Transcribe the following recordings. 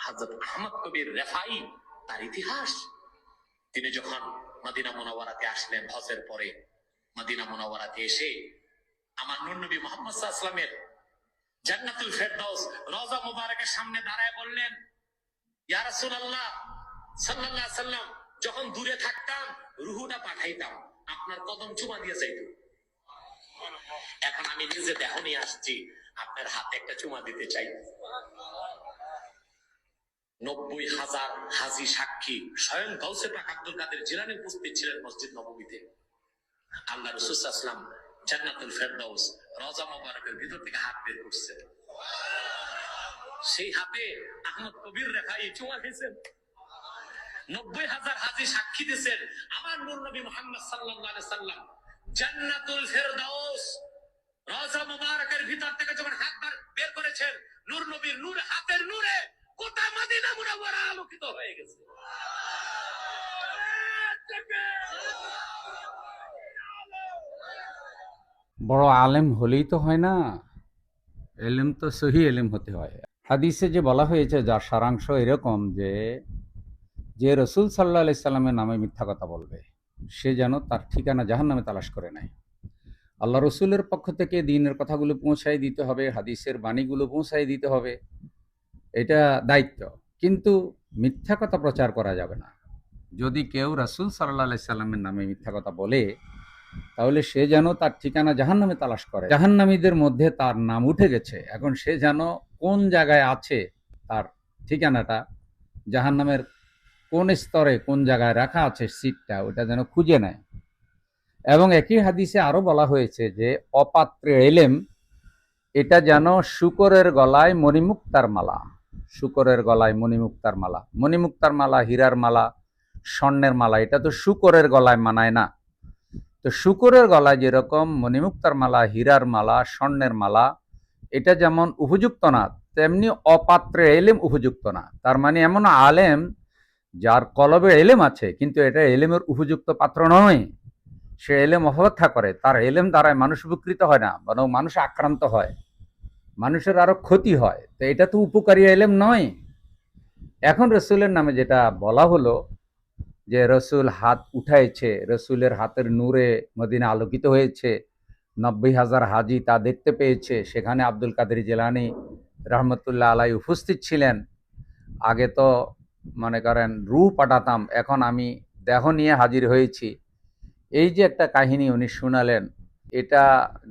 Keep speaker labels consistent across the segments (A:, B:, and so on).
A: হযরত আহমদ কবির রেফাই তার ইতিহাস। তিনি যখন মদিনা মুনাওয়ারাতে আসলেন হজের পরে, মদিনা মুনাওয়ারাতে এসে আমার নূর নবী মুহাম্মদ সাল্লাল্লাহু আলাইহি ওয়াসাল্লামের জান্নাতুল ফেরদাউস রওজা মুবারকের সামনে দাঁড়ায় বললেন, ইয়া রাসূলুল্লাহ সাল্লাল্লাহু আলাইহি ওয়াসাল্লাম, যখন দূরে থাকতাম রুহুটা পাঠাইতাম, আপনার কদম চুমা দিয়ে যাইতো। এখন আমি নিজে দেহ নিয়ে আসছি, আপনার হাতে একটা চুমা দিতে চাই। 90,000 হাজী সাক্ষী, স্বয়ং গাউসে পাক আব্দুল কাদের জিলানী উপস্থিত ছিলেন মসজিদ নববীতে। আল্লাহ রাসূল সাল্লাল্লাহু আলাইহি ওয়াসাল্লাম জান্নাতুল ফেরদাউস রওজা মুবারকের ভিতর থেকে হাত বের করছেন, সেই হাতে আহমদ কবির রেফাই চুমা খেয়েছেন। 90,000 হাজী সাক্ষী দিয়েছেন আমার নূর নবী মুহাম্মদ সাল্লাল্লাহু আলাইহি ওয়াসাল্লাম জান্নাতুল ফেরদাউস রওজা মুবারকের ভিতর থেকে যখন হাত বের করেছেন, নূর নবীর নূর, হাতের নূরে গোটা মদিনা মুনাওয়ারা আলোকিত হয়ে গেছে।
B: বড় আলেম হলেই তো হয় না, এলেম তো সহি এলেম হতে হয়। হাদিসে যে বলা হয়েছে যার সারাংশ এরকম যে রসুল সাল্লাহ আলাইহি সাল্লামের নামে মিথ্যা কথা বলবে সে যেন তার ঠিকানা জাহান্নামে তালাশ করে নেয়। আল্লাহ রসুলের পক্ষ থেকে দ্বীনের কথাগুলো পৌঁছাই দিতে হবে, হাদিসের বাণীগুলো পৌঁছাই দিতে হবে, এটা দায়িত্ব। কিন্তু মিথ্যা কথা প্রচার করা যাবে না। যদি কেউ রাসূল সাল্লাল্লাহু আলাইহি সাল্লামের নামে মিথ্যা কথা বলে, তাহলে সে যেন তার ঠিকানা জাহান্নামে তালাশ করে। জাহান্নামীদের মধ্যে তার নাম উঠে গেছে, এখন সে যেন কোন জায়গায় আছে, তার ঠিকানাটা জাহান্নামের কোন স্তরে কোন জায়গায় রাখা আছে সিটটা, ওটা যেন খুঁজে নেয়। এবং একই হাদিসে আরো বলা হয়েছে যে অপাত্রে এলেম এটা যেন শূকরের গলায় মণিমুক্তার মালা। শূকরের গলায় মণিমুক্তার মালা, মণিমুক্তার মালা, হীরার মালা, স্বর্ণের মালা, এটা তো শূকরের গলায় মানায় না। তো শূকরের গলায় যেরকম মণিমুক্তার মালা, হীরার মালা, স্বর্ণের মালা এটা যেমন উপযুক্ত না, তেমনি অপাত্রে এলেম উপযুক্ত না। তার মানে এমন আলেম যার কলবে এলেম আছে কিন্তু এটা এলেমের উপযুক্ত পাত্র নয়, সে এলেম অপব্যাখ্যা করে, তার এলেম দ্বারায় মানুষ উপকৃত হয় না, বরং মানুষ আক্রান্ত হয়, মানুষের আরো ক্ষতি হয়। তো এটা তো উপকারী এলেম নয়। এখন রসুলের নামে যেটা বলা হলো যে রসুল হাত উঠাইছে, রসুলের হাতের নূরে মদিনা আলোকিত হয়েছে, 90,000 হাজি তা দেখতে পেয়েছে, সেখানে আব্দুল কাদের জিলানী রহমতুল্লাহ আলাই উপস্থিত ছিলেন। আগে তো মনে করেন রূহ পাঠাতাম, এখন আমি দেহ নিয়ে হাজির হয়েছি। এই যে একটা কাহিনী উনি শুনালেন, এটা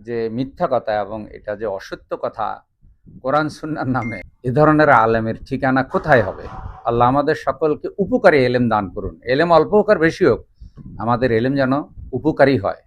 B: যে মিথ্যা কথা এবং এটা যে অসত্য কথা কোরআন সুন্নাহর নামে, এ ধরনের আলেমের ঠিকানা কোথায় হবে? আল্লাহ আমাদের সকলকে উপকারী এলেম দান করুন। এলেম অল্প হোক আর বেশি হোক, আমাদের এলেম যেন উপকারী হয়।